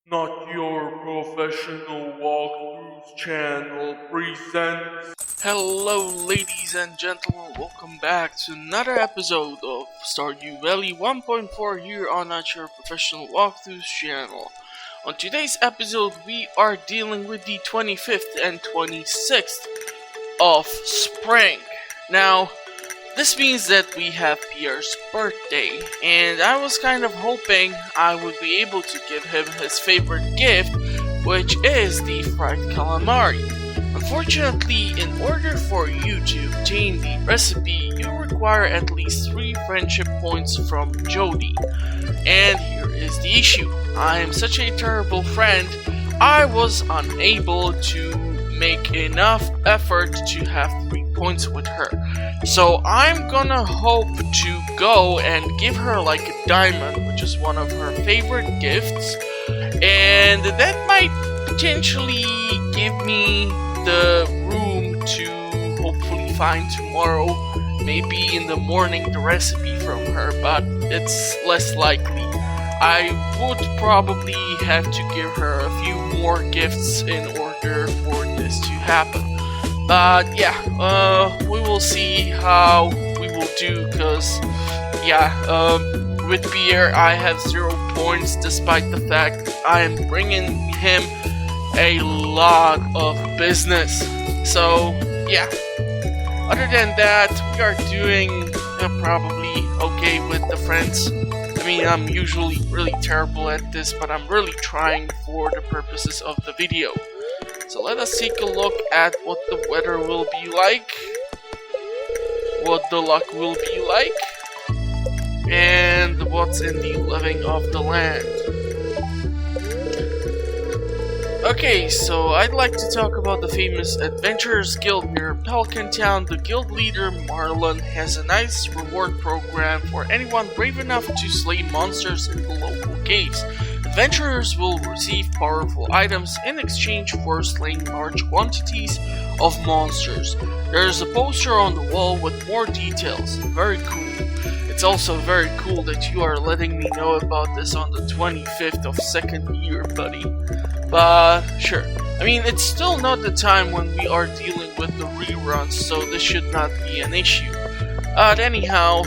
Not Your Professional Walkthroughs channel presents. Hello, ladies and gentlemen, welcome back to another episode of Stardew Valley 1.4 here on Not Your Professional Walkthroughs channel. On today's episode, we are dealing with the 25th and 26th of spring. Now, this means that we have Pierre's birthday, and I was kind of hoping I would be able to give him his favorite gift, which is the fried calamari. Unfortunately, in order for you to obtain the recipe, you require at least 3 friendship points from Jody. And here is the issue. I am such a terrible friend, I was unable to make enough effort to have 3 points with her. So I'm gonna hope to go and give her like a diamond, which is one of her favorite gifts, and that might potentially give me the room to hopefully find tomorrow, maybe in the morning, the recipe from her, but it's less likely. I would probably have to give her a few more gifts in order for this to happen. But yeah, we will see how we will do, cause yeah, with Pierre I have 0 points despite the fact that I am bringing him a lot of business. So yeah, other than that, we are doing probably okay with the friends. I mean, I'm usually really terrible at this, but I'm really trying for the purposes of the video. So let us take a look at what the weather will be like, what the luck will be like, and what's in the living of the land. Okay, so I'd like to talk about the famous Adventurers Guild near Pelican Town. The guild leader, Marlon, has a nice reward program for anyone brave enough to slay monsters in the local caves. Adventurers will receive powerful items in exchange for slaying large quantities of monsters. There is a poster on the wall with more details. Very cool. It's also very cool that you are letting me know about this on the 25th of 2nd year, buddy. But sure. I mean, it's still not the time when we are dealing with the reruns, so this should not be an issue. Anyhow,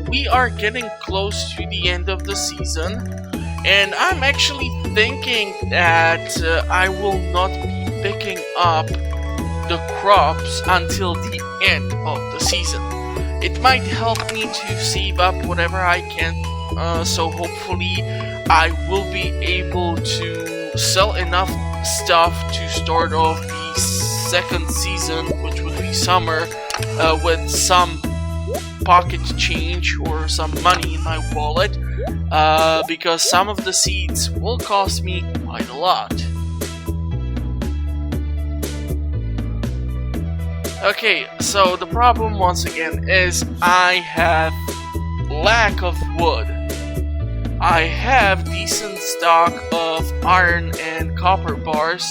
we are getting close to the end of the season, and I'm actually thinking that I will not be picking up the crops until the end of the season. It might help me to save up whatever I can, so hopefully I will be able to sell enough stuff to start off the 2nd season, which would be summer, with some pocket change or some money in my wallet, because some of the seeds will cost me quite a lot. Okay, so the problem once again is I have lack of wood. I have decent stock of iron and copper bars,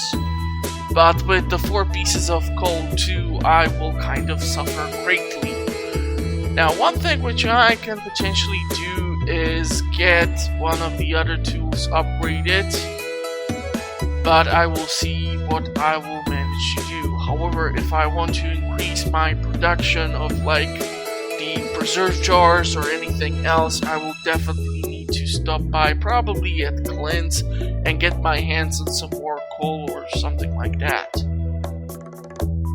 but with the 4 pieces of coal too, I will kind of suffer greatly. Now, one thing which I can potentially do is get one of the other tools upgraded, but I will see what I will manage to do. However, if I want to increase my production of like the preserve jars or anything else, I will definitely need to stop by probably at Clint's and get my hands on some more coal or something like that.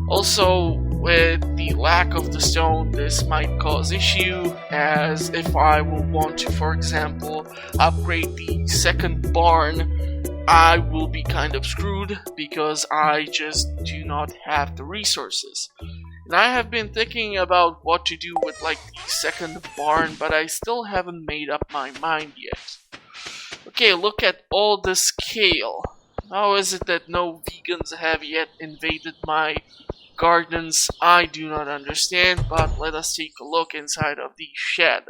Also, with the lack of the stone, this might cause issue, as if I will want to, for example, upgrade the 2nd barn, I will be kind of screwed because I just do not have the resources. And I have been thinking about what to do with like the 2nd barn, but I still haven't made up my mind yet. Okay, look at all this kale. How is it that no vegans have yet invaded my gardens? I do not understand, but let us take a look inside of the shed.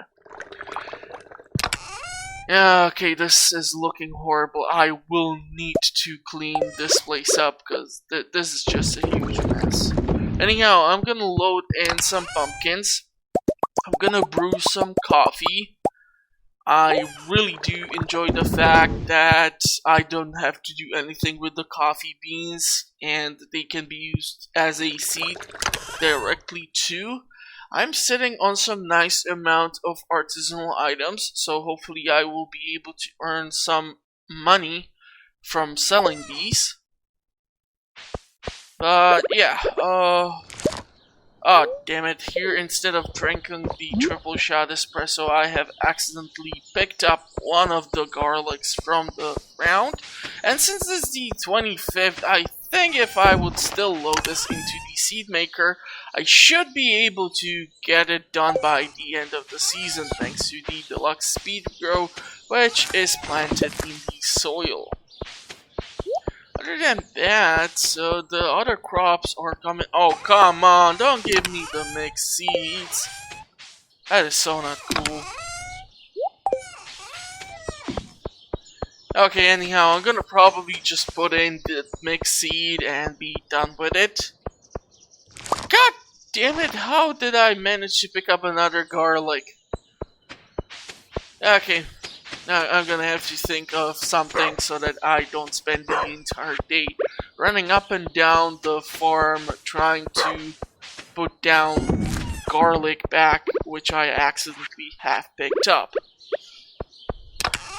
Okay, this is looking horrible. I will need to clean this place up because this is just a huge mess. Anyhow, I'm gonna load in some pumpkins. I'm gonna brew some coffee. I really do enjoy the fact that I don't have to do anything with the coffee beans and they can be used as a seed directly too. I'm sitting on some nice amount of artisanal items, so hopefully I will be able to earn some money from selling these. But yeah, oh, damn it. Here, instead of drinking the triple shot espresso, I have accidentally picked up one of the garlics from the ground. And since it's the 25th, I think if I would still load this into the seed maker, I should be able to get it done by the end of the season thanks to the deluxe speed grow, which is planted in the soil. Other than that, the other crops are coming. Oh, come on, don't give me the mixed seeds. That is so not cool. Okay, anyhow, I'm gonna probably just put in the mixed seed and be done with it. God damn it, how did I manage to pick up another garlic? Okay. Now I'm gonna have to think of something so that I don't spend the entire day running up and down the farm trying to put down garlic back, which I accidentally have picked up.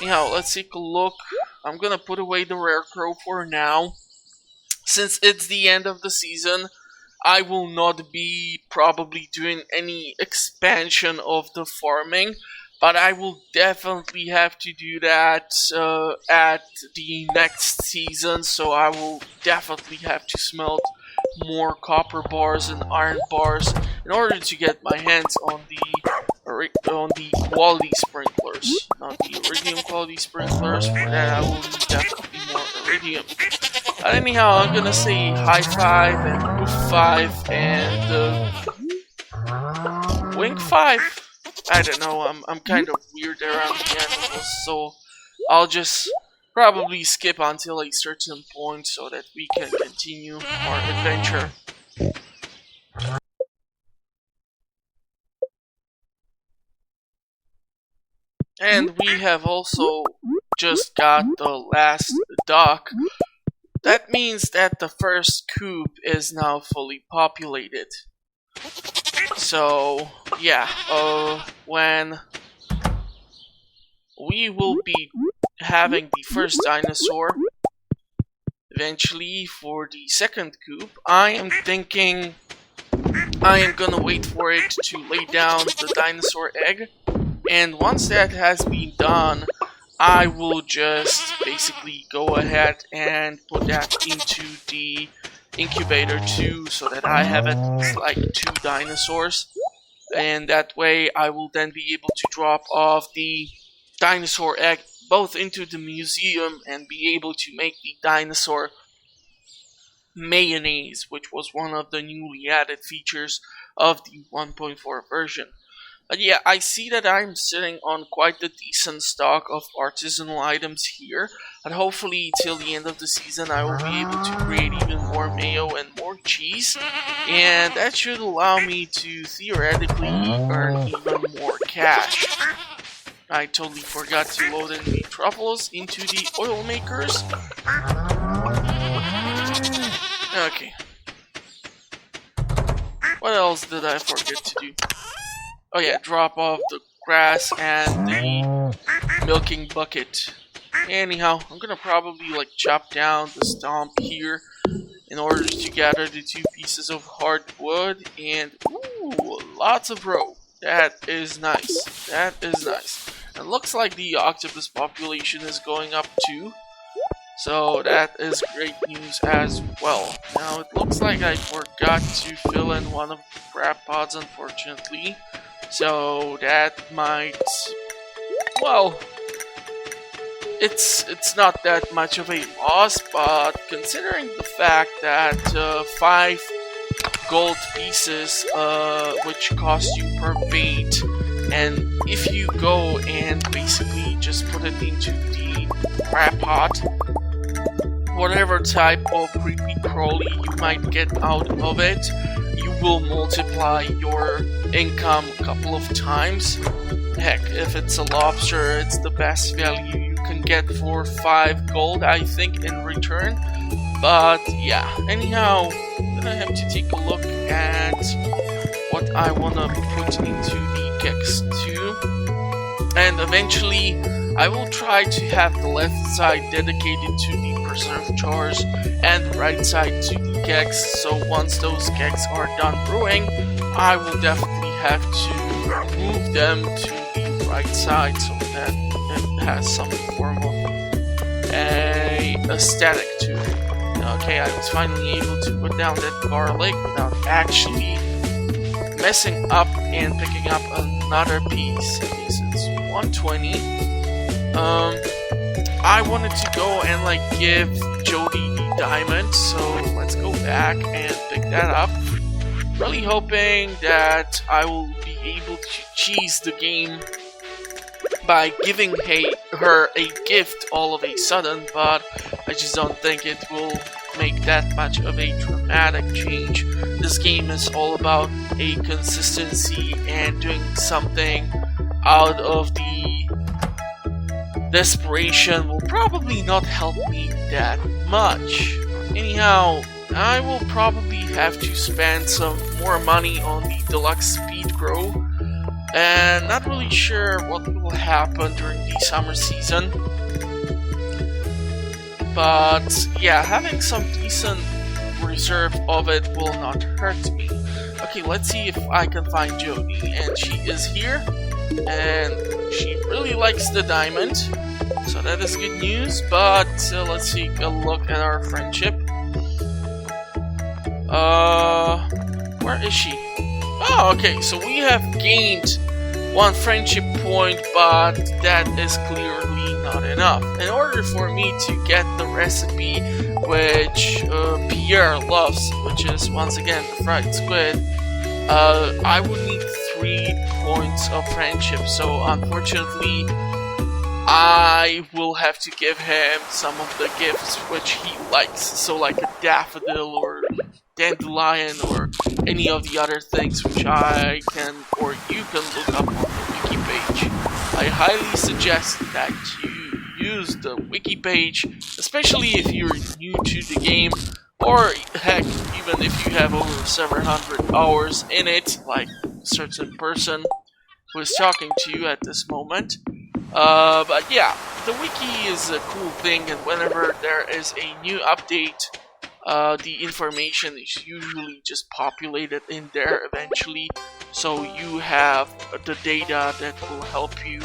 Anyhow, let's take a look. I'm gonna put away the rare crow for now. Since it's the end of the season, I will not be probably doing any expansion of the farming. But I will definitely have to do that at the next season, so I will definitely have to smelt more copper bars and iron bars in order to get my hands on the quality sprinklers. Not the iridium quality sprinklers, for that I will need definitely more iridium. But anyhow, I'm gonna say high five and woof 5 and wink 5. I don't know, I'm kind of weird around the animals, so I'll just probably skip until a certain point so that we can continue our adventure. And we have also just got the last duck. That means that the first coop is now fully populated. So, yeah, when we will be having the first dinosaur eventually for the second coop, I am thinking I am gonna wait for it to lay down the dinosaur egg, and once that has been done, I will just basically go ahead and put that into the incubator too, so that I have at least like 2 dinosaurs, and that way I will then be able to drop off the dinosaur egg both into the museum and be able to make the dinosaur mayonnaise, which was one of the newly added features of the 1.4 version. But yeah, I see that I'm sitting on quite a decent stock of artisanal items here, and hopefully till the end of the season I will be able to create even more mayo and more cheese, and that should allow me to theoretically earn even more cash. I totally forgot to load in the truffles into the oil makers. Okay. What else did I forget to do? Oh yeah, drop off the grass and the milking bucket. Anyhow, I'm gonna probably like chop down the stump here in order to gather the 2 pieces of hardwood, and ooh, lots of rope. That is nice. That is nice. It looks like the octopus population is going up too, so that is great news as well. Now it looks like I forgot to fill in one of the crab pods, unfortunately. So that might, well, it's not that much of a loss, but considering the fact that 5 gold pieces, which cost you per bait, and if you go and basically just put it into the crab pot, whatever type of creepy crawly you might get out of it, you will multiply your income a couple of times, heck, if it's a lobster, it's the best value you can get for 5 gold, I think, in return. But yeah, anyhow, I'm gonna have to take a look at what I wanna put into the kegs too. And eventually, I will try to have the left side dedicated to the preserve jars and the right side to the kegs. So once those kegs are done brewing, I will definitely have to move them to the right side so that it has some form of a aesthetic to it. Okay, I was finally able to put down that garlic without actually messing up and picking up another piece. This is 120. I wanted to go and like give Jody the diamond, so let's go back and pick that up. Really hoping that I will be able to cheese the game by giving her a gift all of a sudden, but I just don't think it will make that much of a dramatic change. This game is all about a consistency and doing something out of the desperation will probably not help me that much. Anyhow, I will probably have to spend some more money on the deluxe speed grow, and not really sure what will happen during the summer season. But yeah, having some decent reserve of it will not hurt me. Okay, let's see if I can find Jody, and she is here, and she really likes the diamond, so that is good news. But let's take a look at our friendship. Where is she? Oh, okay, so we have gained 1 friendship point, but that is clearly not enough. In order for me to get the recipe which Pierre loves, which is once again the fried squid, I would need 3 points of friendship. So unfortunately, I will have to give him some of the gifts which he likes. So like a daffodil or dandelion or any of the other things which I can or you can look up on the wiki page. I highly suggest that you use the wiki page, especially if you're new to the game, or heck, even if you have over 700 hours in it, like a certain person who is talking to you at this moment. But yeah, the wiki is a cool thing, and whenever there is a new update, the information is usually just populated in there eventually, so you have the data that will help you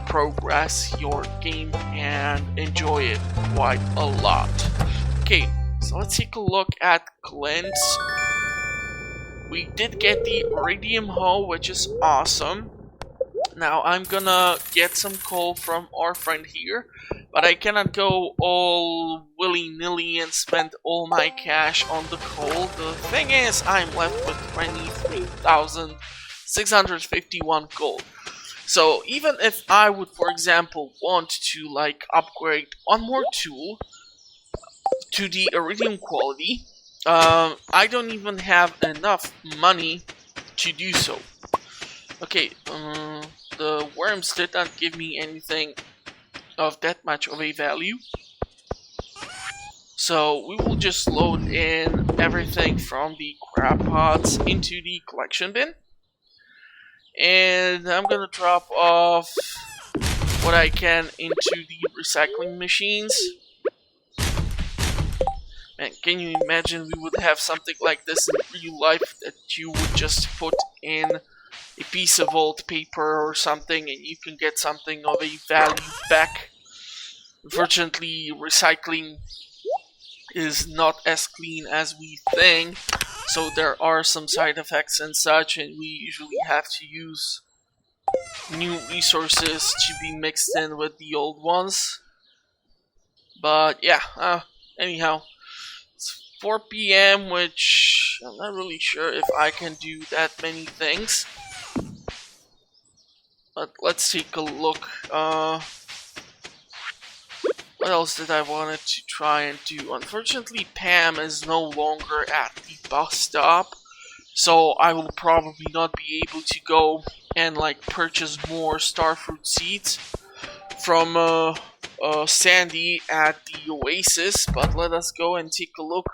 progress your game and enjoy it quite a lot. Okay, so let's take a look at Clint's. We did get the iridium hoe, which is awesome. Now I'm gonna get some coal from our friend here, but I cannot go all willy-nilly and spend all my cash on the coal. The thing is, I'm left with 23,651 gold. So even if I would, for example, want to like upgrade one more tool to the iridium quality, I don't even have enough money to do so. Okay, the worms did not give me anything of that much of a value, so we will just load in everything from the crab pots into the collection bin, and I'm gonna drop off what I can into the recycling machines. Man, can you imagine we would have something like this in real life, that you would just put in a piece of old paper or something and you can get something of a value back? Unfortunately, recycling is not as clean as we think, so there are some side effects and such, and we usually have to use new resources to be mixed in with the old ones. But yeah, anyhow, it's 4 PM, which I'm not really sure if I can do that many things. But let's take a look. What else did I want to try and do? Unfortunately, Pam is no longer at the bus stop, so I will probably not be able to go and like purchase more starfruit seeds from Sandy at the Oasis. But let us go and take a look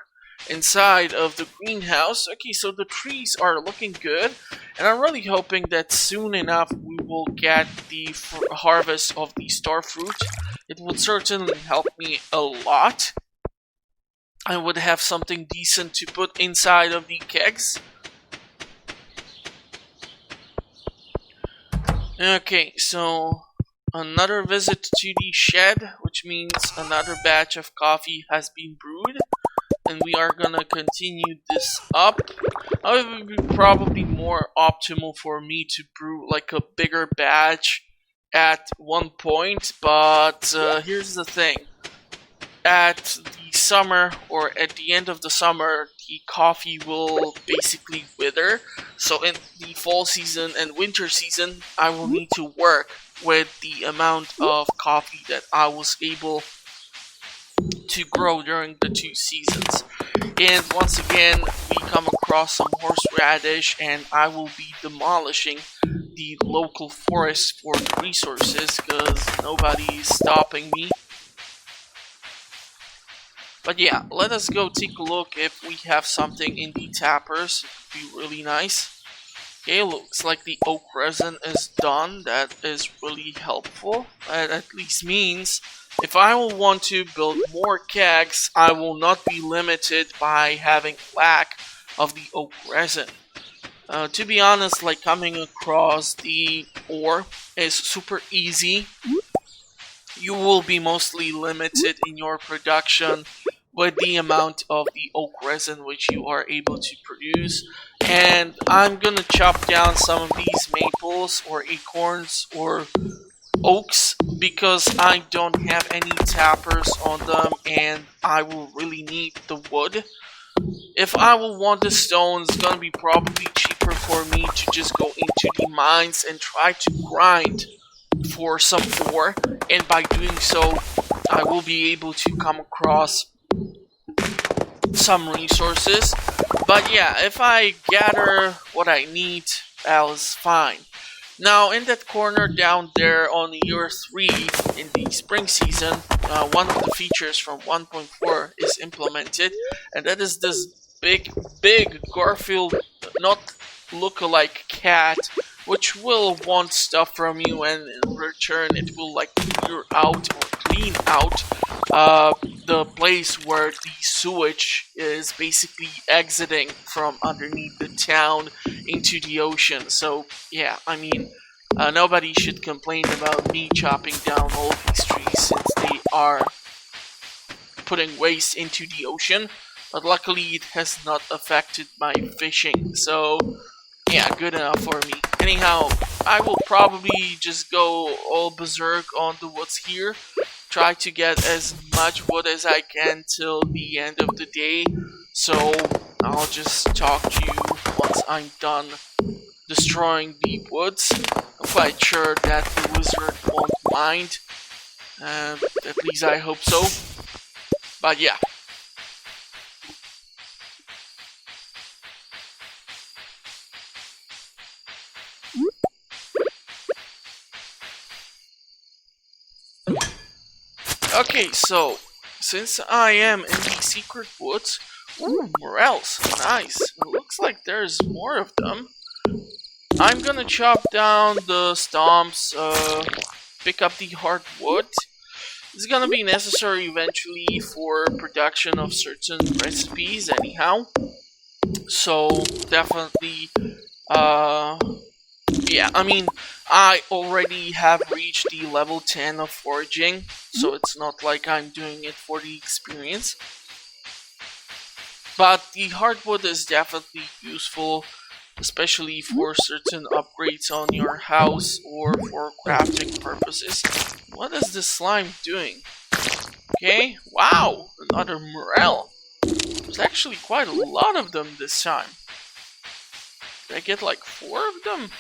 inside of the greenhouse. Okay, so the trees are looking good, and I'm really hoping that soon enough we will get the harvest of the starfruit. It would certainly help me a lot. I would have something decent to put inside of the kegs. Okay, so another visit to the shed, which means another batch of coffee has been brewed, and we are gonna continue this up. It would be probably more optimal for me to brew like a bigger batch at one point, but here's the thing. At the summer, or at the end of the summer, the coffee will basically wither. So in the fall season and winter season, I will need to work with the amount of coffee that I was able to grow during the 2 seasons. And once again, we come across some horseradish, and I will be demolishing the local forest for the resources because nobody is stopping me. But yeah, let us go take a look if we have something in the tappers. It would be really nice. Okay, looks like the oak resin is done. That is really helpful. That at least means if I will want to build more kegs, I will not be limited by having lack of the oak resin. To be honest, like coming across the ore is super easy. You will be mostly limited in your production with the amount of the oak resin which you are able to produce. And I'm gonna chop down some of these maples or acorns or oaks because I don't have any tappers on them and I will really need the wood. If I will want the stone, it's gonna be probably cheaper for me to just go into the mines and try to grind for some ore, and by doing so I will be able to come across some resources. But yeah, if I gather what I need, that is fine. Now in that corner down there on year 3 in the spring season, one of the features from 1.4 is implemented, and that is this big Garfield not look-alike cat which will want stuff from you, and in return it will like clear out or clean out the place where the sewage is basically exiting from underneath the town into the ocean. So yeah, I mean, nobody should complain about me chopping down all these trees since they are putting waste into the ocean, but luckily it has not affected my fishing, so yeah, good enough for me. Anyhow, I will probably just go all berserk on the woods here. Try to get as much wood as I can till the end of the day. So I'll just talk to you once I'm done destroying the woods. I'm quite sure that the wizard won't mind. At least I hope so. But yeah. Okay, so since I am in the secret woods, ooh, morels, nice. It looks like there's more of them. I'm gonna chop down the stumps, pick up the hardwood. It's gonna be necessary eventually for production of certain recipes, anyhow. So definitely, yeah, I mean, I already have reached the level 10 of foraging, so it's not like I'm doing it for the experience. But the hardwood is definitely useful, especially for certain upgrades on your house or for crafting purposes. What is this slime doing? Okay, wow, another morel. There's actually quite a lot of them this time. Did I get like 4 of them?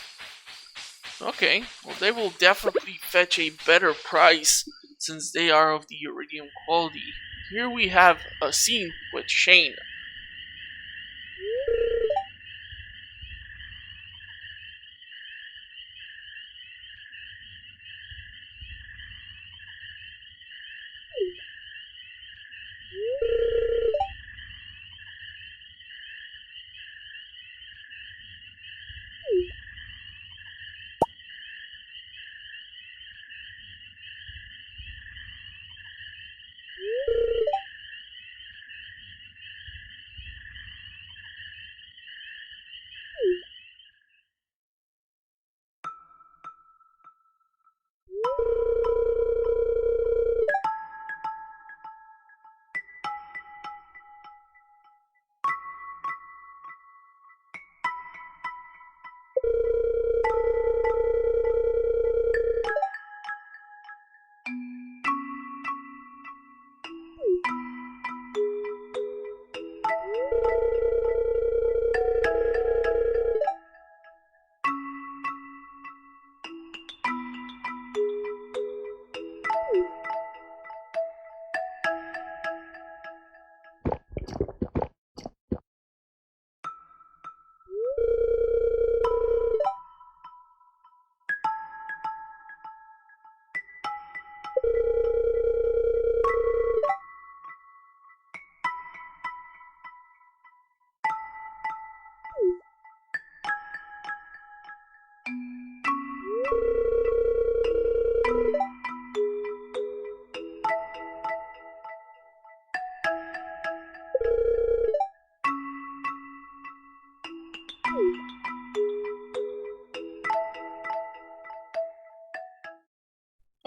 Okay, well they will definitely fetch a better price since they are of the iridium quality. Here we have a scene with Shane.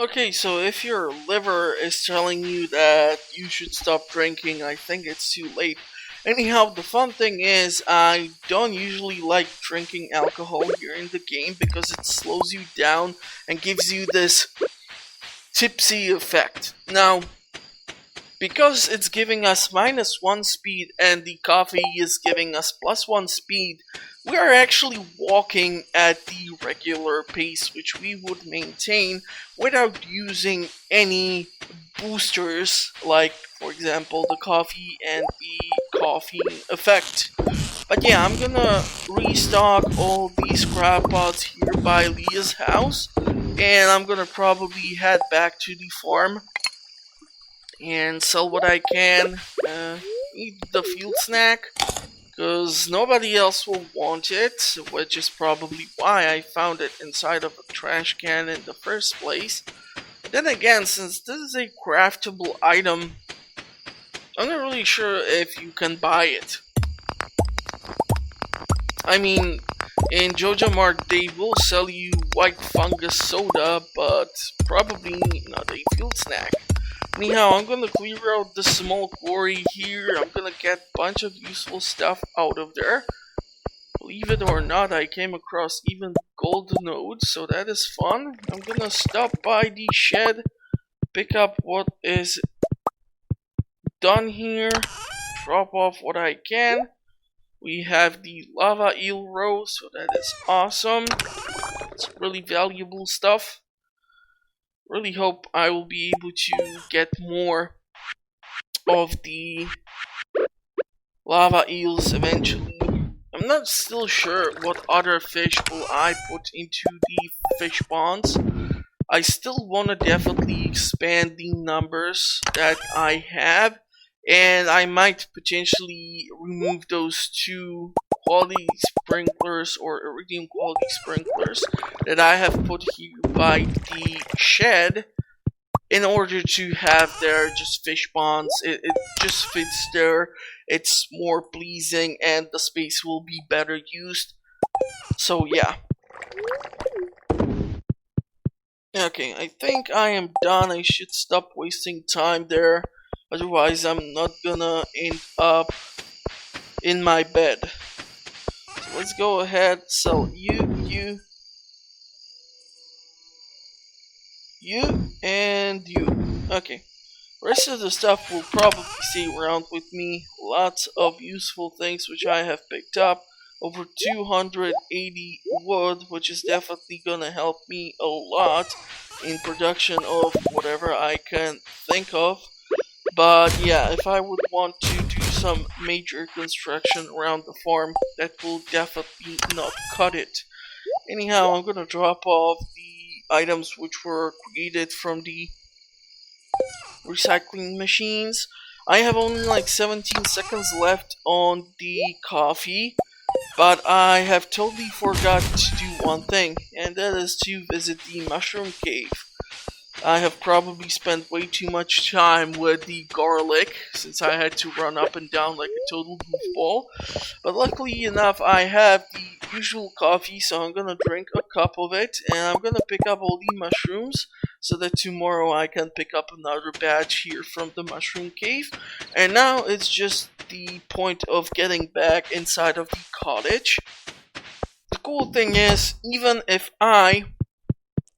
Okay, so if your liver is telling you that you should stop drinking, I think it's too late. Anyhow, the fun thing is, I don't usually like drinking alcohol here in the game because it slows you down and gives you this tipsy effect. Now, because it's giving us -1 speed and the coffee is giving us +1 speed, we are actually walking at the regular pace which we would maintain without using any boosters like, for example, the coffee and the caffeine effect. But yeah, I'm gonna restock all these crab pots here by Leah's house, and I'm gonna probably head back to the farm and sell what I can, eat the field snack, because nobody else will want it, which is probably why I found it inside of a trash can in the first place. Then again, since this is a craftable item, I'm not really sure if you can buy it. I mean, in Joja Mart they will sell you white fungus soda, but probably not a field snack. Anyhow, I'm gonna clear out the small quarry here. I'm gonna get a bunch of useful stuff out of there. Believe it or not, I came across even gold nodes, so that is fun. I'm gonna stop by the shed, pick up what is done here, drop off what I can. We have the lava eel roe, so that is awesome. It's really valuable stuff. Really hope I will be able to get more of the lava eels eventually. I'm not still sure what other fish will I put into the fish ponds. I still want to definitely expand the numbers that I have, and I might potentially remove those 2 quality sprinklers or iridium quality sprinklers that I have put here by the shed in order to have their just fish ponds. It just fits there, it's more pleasing, and the space will be better used. So yeah. Okay, I think I am done. I should stop wasting time there. Otherwise, I'm not gonna end up in my bed. So let's go ahead, sell you, and you. Okay. Rest of the stuff will probably stay around with me. Lots of useful things which I have picked up. Over 280 wood, which is definitely gonna help me a lot in production of whatever I can think of. But yeah, if I would want to do some major construction around the farm, that will definitely not cut it. Anyhow, I'm gonna drop off the items which were created from the recycling machines. I have only like 17 seconds left on the coffee, but I have totally forgot to do one thing, and that is to visit the mushroom cave. I have probably spent way too much time with the garlic, since I had to run up and down like a total goofball. But luckily enough, I have the usual coffee, so I'm gonna drink a cup of it, and I'm gonna pick up all the mushrooms, so that tomorrow I can pick up another batch here from the mushroom cave. And now it's just the point of getting back inside of the cottage. The cool thing is, even if I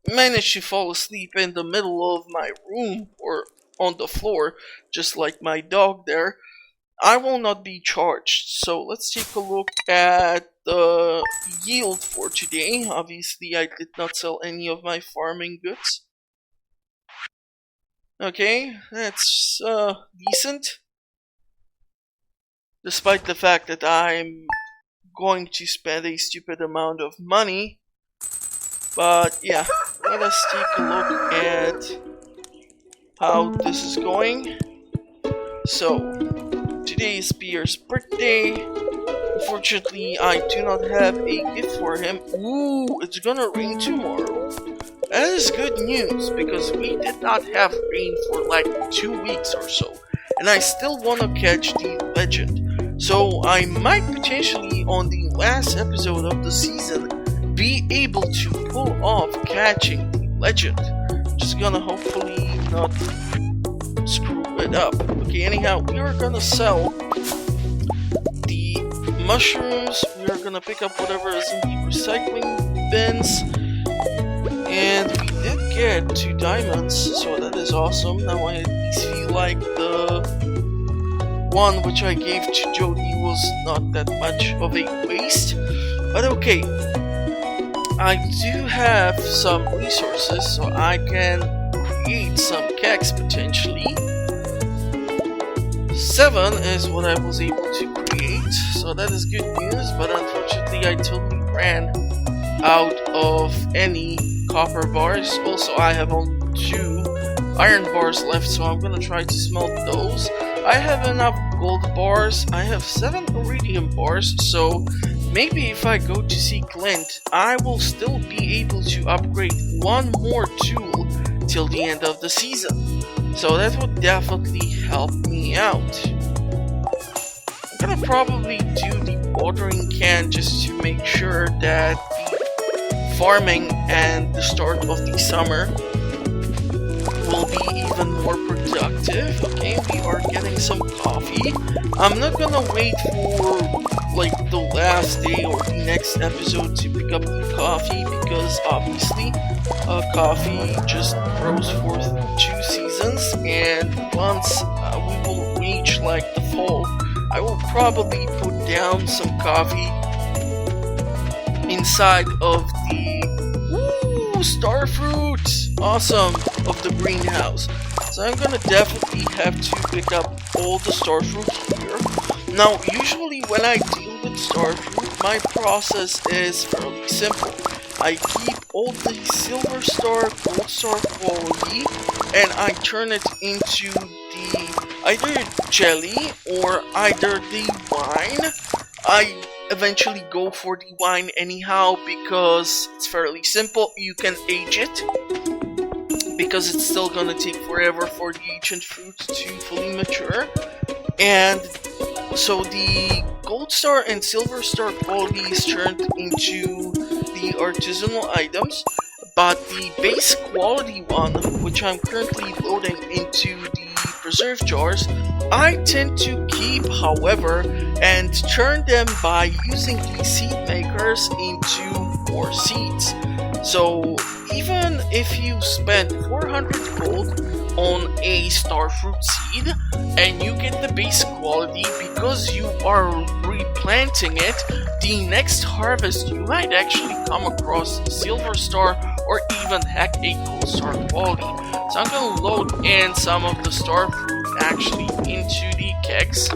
manage to fall asleep in the middle of my room or on the floor, just like my dog there, I will not be charged. So let's take a look at the yield for today. Obviously, I did not sell any of my farming goods. Okay, that's decent. Despite the fact that I'm going to spend a stupid amount of money. But yeah, let us take a look at how this is going. So, today is Pierre's birthday. Unfortunately, I do not have a gift for him. Ooh, it's gonna rain tomorrow. That is good news, because we did not have rain for like 2 weeks or so. And I still want to catch the legend. So I might potentially, on the last episode of the season, be able to pull off catching the legend. Just gonna hopefully not screw it up. Okay, anyhow, we are gonna sell the mushrooms. We are gonna pick up whatever is in the recycling bins. And we did get 2 diamonds, so that is awesome. Now I at least feel like the one which I gave to Jody was not that much of a waste. But okay, I do have some resources, so I can create some kegs potentially. 7 is what I was able to create, so that is good news, but unfortunately I totally ran out of any copper bars. Also, I have only 2 iron bars left, so I'm gonna try to smelt those. I have enough gold bars. I have 7 iridium bars, so maybe if I go to see Clint, I will still be able to upgrade 1 more tool till the end of the season. So that would definitely help me out. I'm gonna probably do the watering can just to make sure that the farming and the start of the summer will be even more productive. Okay, we are getting some coffee. I'm not gonna wait for like the last day or the next episode to pick up the coffee, because obviously coffee just grows for 2 seasons, and once we will reach like the fall, I will probably put down some coffee inside of the starfruit, awesome, of the greenhouse. So I'm gonna definitely have to pick up all the starfruit here. Now, usually when I deal with starfruit, my process is fairly simple. I keep all the silver star, gold star quality, and I turn it into the either jelly or either the wine. I eventually go for the wine anyhow because it's fairly simple. You can age it because it's still gonna take forever for the ancient fruit to fully mature. And so the gold star and silver star quality is turned into the artisanal items, but the base quality one, which I'm currently loading into the preserve jars, I tend to keep, however, and turn them by using the seed makers into more seeds. So even if you spend 400 gold on a starfruit seed and you get the base quality because you are replanting it, the next harvest you might actually come across silver star or even heck a gold star quality. So I'm gonna load in some of the starfruit actually into the kegs,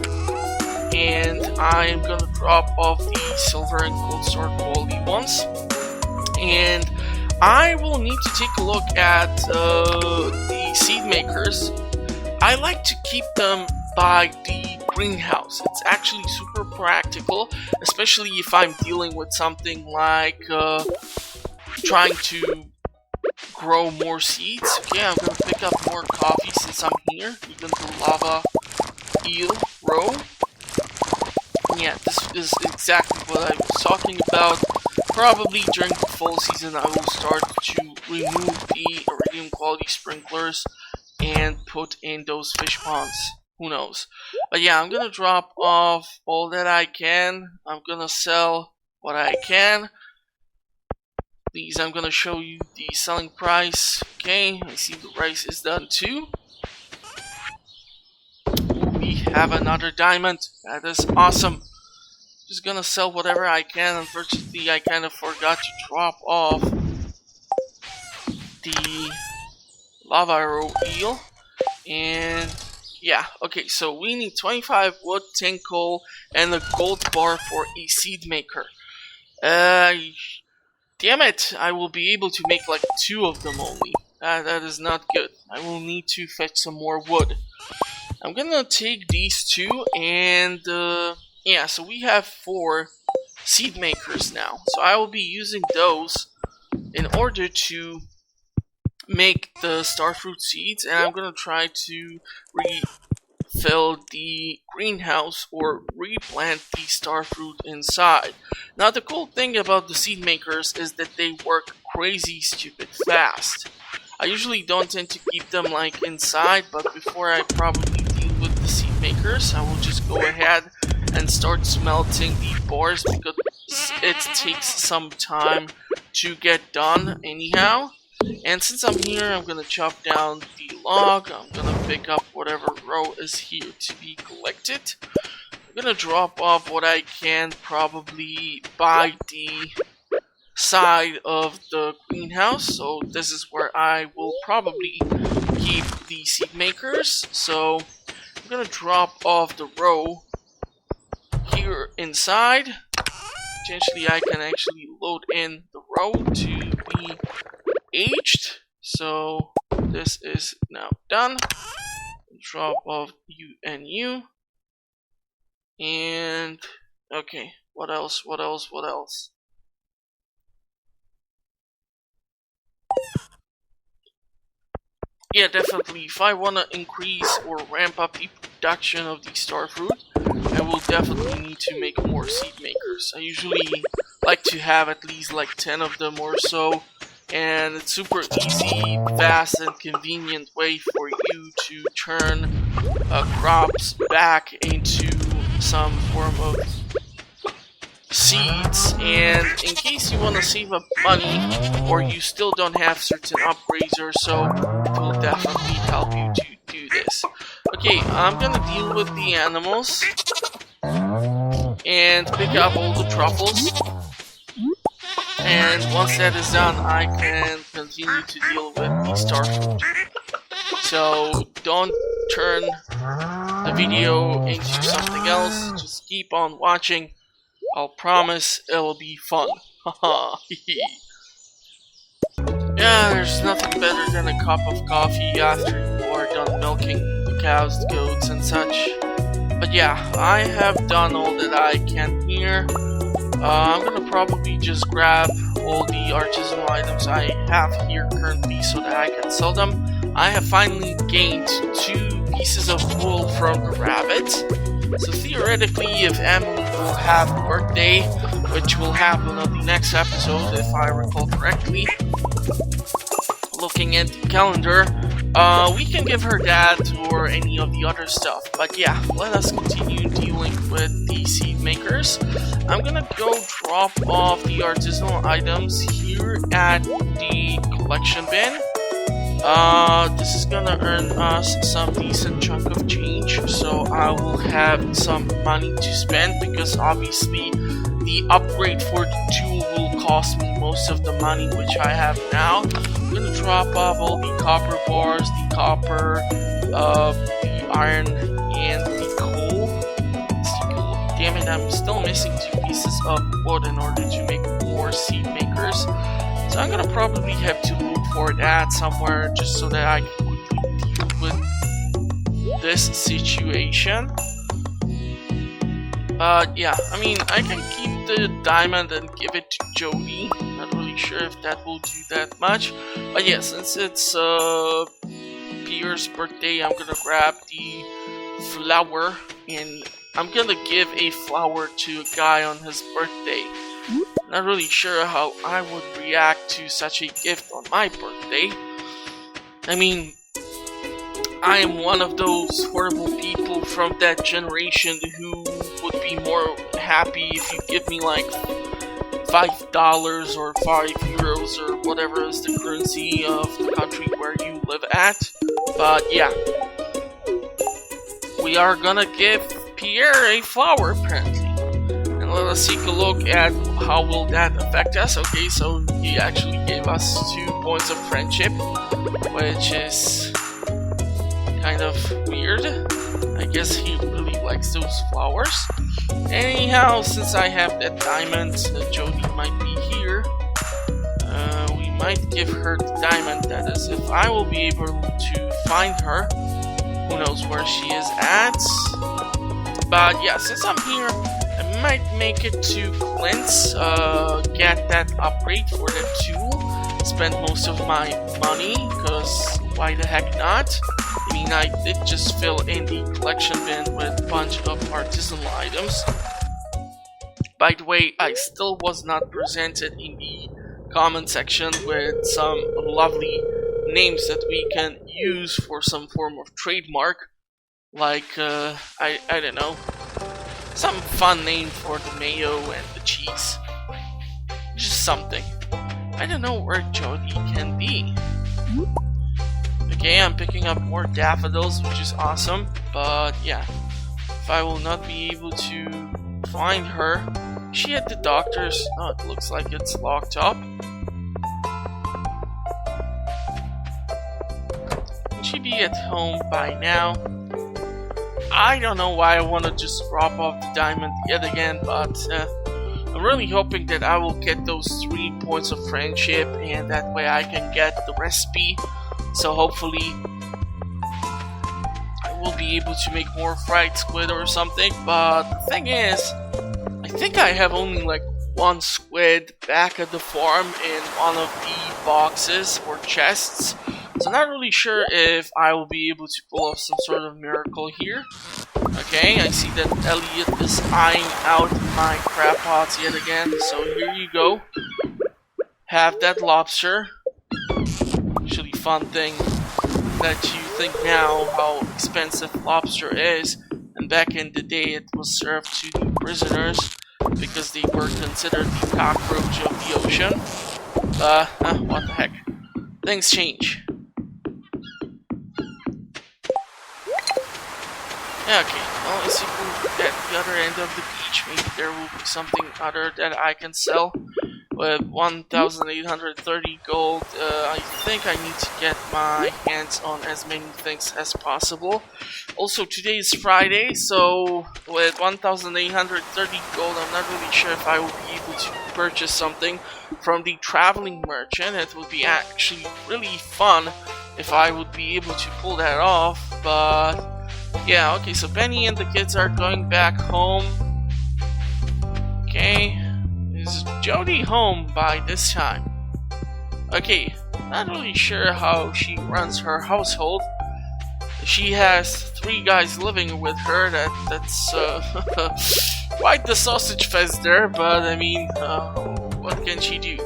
and I am gonna drop off the silver and gold star quality ones, and I will need to take a look at the seed makers. I like to keep them by the greenhouse. It's actually super practical, especially if I'm dealing with something like trying to grow more seeds. Okay, I'm gonna pick up more coffee since I'm here, even the lava eel row. Yeah, this is exactly what I was talking about. Probably during the fall season I will start to remove the iridium quality sprinklers and put in those fish ponds. Who knows? But yeah, I'm gonna drop off all that I can. I'm gonna sell what I can. Please, I'm gonna show you the selling price. Okay, I see the rice is done too. We have another diamond. That is awesome. Just gonna sell whatever I can. Unfortunately, I kind of forgot to drop off the lava arrow eel. And yeah, okay, so we need 25 wood, 10 coal, and a gold bar for a seed maker. Damn it, I will be able to make like 2 of them only. That is not good. I will need to fetch some more wood. I'm gonna take these 2 and yeah, so we have 4 seed makers now. So I will be using those in order to make the starfruit seeds, and I'm gonna try to refill the greenhouse or replant the starfruit inside. Now the cool thing about the seed makers is that they work crazy stupid fast. I usually don't tend to keep them like inside, but before I probably deal with the seed makers, I will just go ahead and start smelting the bars because it takes some time to get done anyhow. And since I'm here, I'm gonna chop down the log. I'm gonna pick up whatever row is here to be collected. I'm gonna drop off what I can probably by the side of the greenhouse. So this is where I will probably keep the seed makers. So I'm gonna drop off the row here inside. Potentially I can actually load in the row to be aged. So this is now done. Drop off you and you. And okay, what else? Yeah, definitely. If I want to increase or ramp up the production of the star fruit, I will definitely need to make more seed makers. I usually like to have at least like 10 of them or so, and it's super easy, fast, and convenient way for you to turn crops back into some form of seeds. And in case you want to save up money or you still don't have certain upgrades or so, it will definitely help you to do this. Okay, I'm gonna deal with the animals and pick up all the truffles, and once that is done I can continue to deal with the star fruit. So don't turn the video into something else, just keep on watching. I'll promise it'll be fun. Haha. Yeah, there's nothing better than a cup of coffee after you are done milking the cows, the goats, and such. But yeah, I have done all that I can here. I'm gonna probably just grab all the artisanal items I have here currently so that I can sell them. I have finally gained 2 pieces of wool from the rabbit. So theoretically, if Emily will have a birthday, which will happen on the next episode if I recall correctly, looking at the calendar, we can give her that or any of the other stuff. But yeah, let us continue dealing with the seed makers. I'm gonna go drop off the artisanal items here at the collection bin. This is gonna earn us some decent chunk of change, so I will have some money to spend because obviously the upgrade for the tool will cost me most of the money which I have now. I'm gonna drop off all the copper bars, the copper, the iron, and the coal. Damn it, I'm still missing 2 pieces of wood in order to make more seed makers. So I'm gonna probably have to look for that somewhere just so that I can quickly deal with this situation. Yeah, I mean, I can keep the diamond and give it to Jody. Not really sure if that will do that much. But yeah, since it's Pierre's birthday, I'm gonna grab the flower and I'm gonna give a flower to a guy on his birthday. Not really sure how I would react to such a gift on my birthday. I mean, I am one of those horrible people from that generation who would be more happy if you give me like $5 or €5 or whatever is the currency of the country where you live at. But yeah, we are gonna give Pierre a flower apparently. Let us take a look at how will that affect us. Okay, so he actually gave us 2 points of friendship, which is kind of weird. I guess he really likes those flowers. Anyhow, since I have that diamond, Jody might be here. We might give her the diamond, that is, if I will be able to find her. Who knows where she is at. But yeah, since I'm here, I might make it to Clint's, get that upgrade for the tool, spend most of my money, because why the heck not? I mean, I did just fill in the collection bin with a bunch of artisanal items. By the way, I still was not presented in the comment section with some lovely names that we can use for some form of trademark. Like, I don't know, some fun name for the mayo and the cheese. Just something. I don't know where Jody can be. Okay, I'm picking up more daffodils, which is awesome. But yeah, if I will not be able to find her. Is she at the doctor's? Oh, it looks like it's locked up. Can she be at home by now? I don't know why I want to just drop off the diamond yet again, but I'm really hoping that I will get those 3 points of friendship, and that way I can get the recipe. So hopefully I will be able to make more fried squid or something. But the thing is, I think I have only like 1 squid back at the farm in one of the boxes or chests. So I'm not really sure if I will be able to pull off some sort of miracle here. Okay, I see that Elliot is eyeing out my crab pots yet again. So here you go. Have that lobster. Actually fun thing that you think now how expensive lobster is. And back in the day it was served to the prisoners because they were considered the cockroach of the ocean. What the heck. Things change. Okay, well, as you go at the other end of the beach, maybe there will be something other that I can sell. With 1,830 gold, I think I need to get my hands on as many things as possible. Also, today is Friday, so with 1,830 gold, I'm not really sure if I will be able to purchase something from the traveling merchant. It would be actually really fun if I would be able to pull that off, but yeah, okay, so Benny and the kids are going back home. Okay, is Jody home by this time? Okay, not really sure how she runs her household. She has 3 guys living with her. That's quite the sausage fest there, but I mean, what can she do?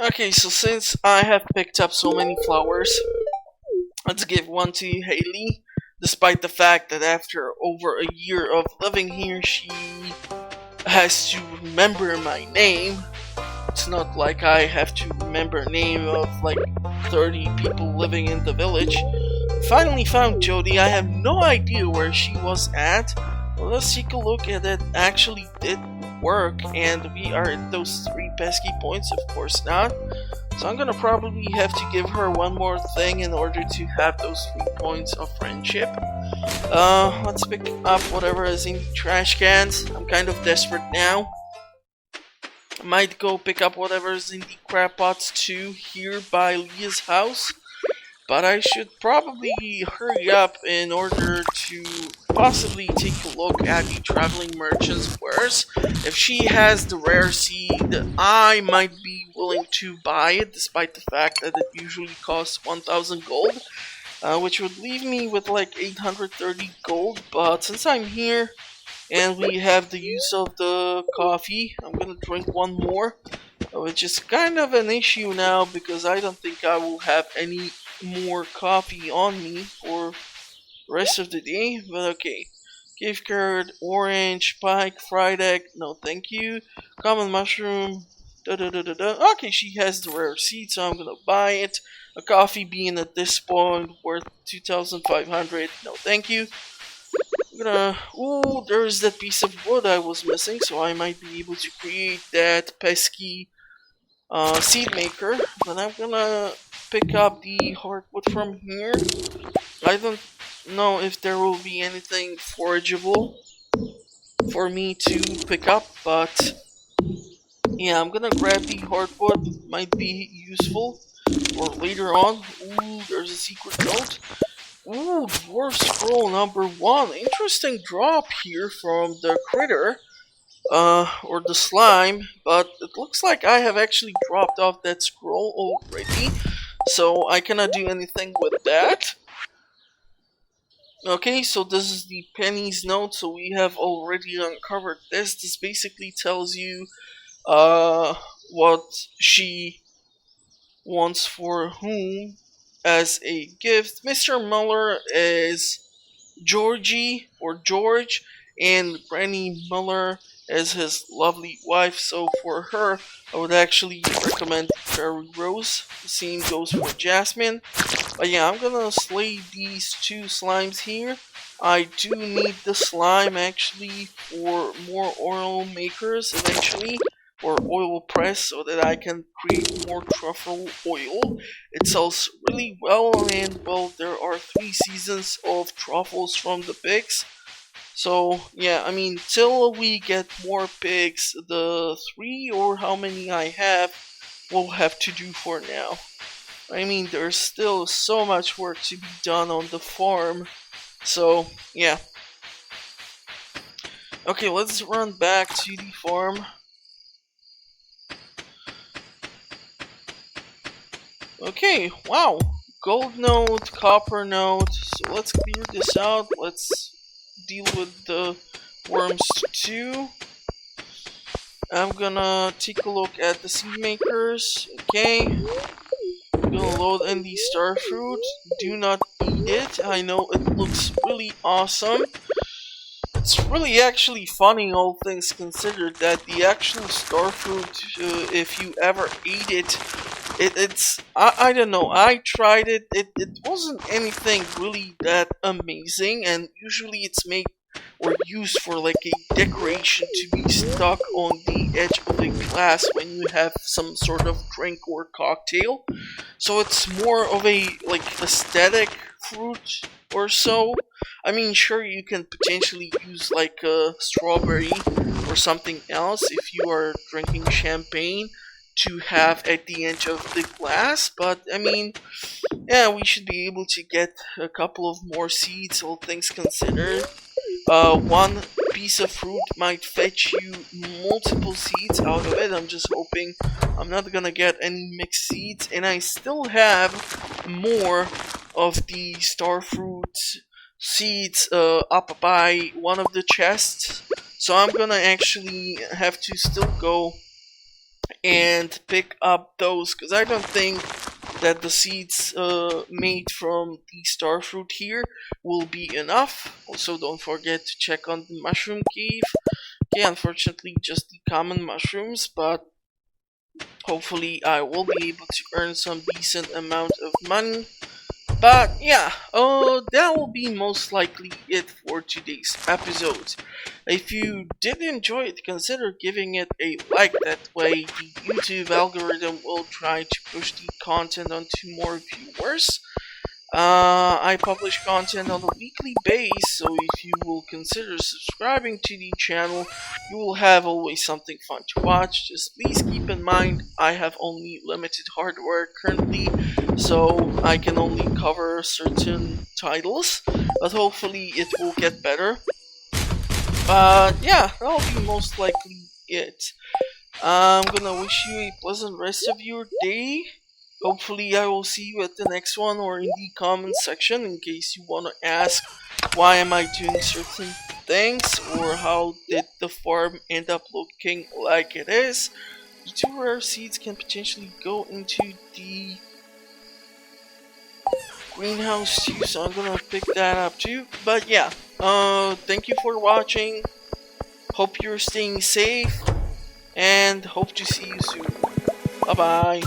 Okay, so since I have picked up so many flowers, let's give one to Haley. Despite the fact that after over a year of living here, she has to remember my name. It's not like I have to remember a name of like 30 people living in the village. Finally found Jody. I have no idea where she was at. Well, let's take a look at it. Actually did work, and we are at those 3 pesky points. Of course not. So I'm gonna probably have to give her one more thing in order to have those 3 points of friendship. Let's pick up whatever is in the trash cans. I'm kind of desperate now. I might go pick up whatever is in the crab pots too here by Leah's house. But I should probably hurry up in order to possibly take a look at the traveling merchant's wares. If she has the rare seed, I might be willing to buy it, despite the fact that it usually costs 1,000 gold, which would leave me with like 830 gold. But since I'm here and we have the use of the coffee, I'm gonna drink one more, which is kind of an issue now because I don't think I will have any more coffee on me for the rest of the day. But okay, gift card, orange, pike, fried egg, no thank you, common mushroom, okay, she has the rare seed, so I'm gonna buy it. A coffee bean at this point worth 2,500, no thank you. Ooh, there's that piece of wood I was missing, so I might be able to create that pesky seed maker. But I'm gonna pick up the hardwood from here. I don't know if there will be anything forageable for me to pick up, but yeah, I'm gonna grab the hardwood. Might be useful for later on. Ooh, there's a secret note. Ooh, Dwarf Scroll number 1. Interesting drop here from the critter, or the slime, but it looks like I have actually dropped off that scroll already, so I cannot do anything with that. Okay, so this is the Penny's note, so we have already uncovered this. This basically tells you, what she wants for whom as a gift. Mr. Muller is Georgie or George, and Brandy Muller as his lovely wife. So for her, I would actually recommend Fairy Rose. The same goes for Jasmine. But yeah, I'm gonna slay these two slimes here. I do need the slime actually for more oil makers eventually, or oil press, so that I can create more truffle oil. It sells really well, and well, there are 3 seasons of truffles from the pigs. So yeah, I mean, till we get more pigs, the 3 or how many I have will have to do for now. I mean, there's still so much work to be done on the farm. So yeah. Okay, let's run back to the farm. Okay, wow. Gold node, copper node. So let's clear this out. Let's deal with the worms too. I'm gonna take a look at the seed makers. Okay. I'm gonna load in the star fruit. Do not eat it. I know it looks really awesome. It's really actually funny, all things considered, that the actual star fruit, if you ever ate it, I don't know, I tried it, it wasn't anything really that amazing, and usually it's made or used for like a decoration to be stuck on the edge of a glass when you have some sort of drink or cocktail. So it's more of a like aesthetic fruit or so. I mean, sure, you can potentially use like a strawberry or something else if you are drinking champagne to have at the edge of the glass, but I mean, yeah, we should be able to get a couple of more seeds, all things considered. One piece of fruit might fetch you multiple seeds out of it. I'm just hoping I'm not gonna get any mixed seeds, and I still have more of the star fruit seeds up by one of the chests, so I'm gonna actually have to still go and pick up those, because I don't think that the seeds made from the star fruit here will be enough. Also, don't forget to check on the mushroom cave. Okay, unfortunately just the common mushrooms, but hopefully I will be able to earn some decent amount of money. But yeah, that will be most likely it for today's episode. If you did enjoy it, consider giving it a like. That way the YouTube algorithm will try to push the content onto more viewers. I publish content on a weekly basis, so if you will consider subscribing to the channel, you will have always something fun to watch. Just please keep in mind, I have only limited hardware currently, so I can only cover certain titles, but hopefully it will get better. Yeah, that'll be most likely it. I'm gonna wish you a pleasant rest of your day. Hopefully I will see you at the next one, or in the comment section in case you want to ask why am I doing certain things, or how did the farm end up looking like it is. The 2 rare seeds can potentially go into the greenhouse too, so I'm gonna pick that up too. But yeah, thank you for watching. Hope you're staying safe, and hope to see you soon. Bye bye.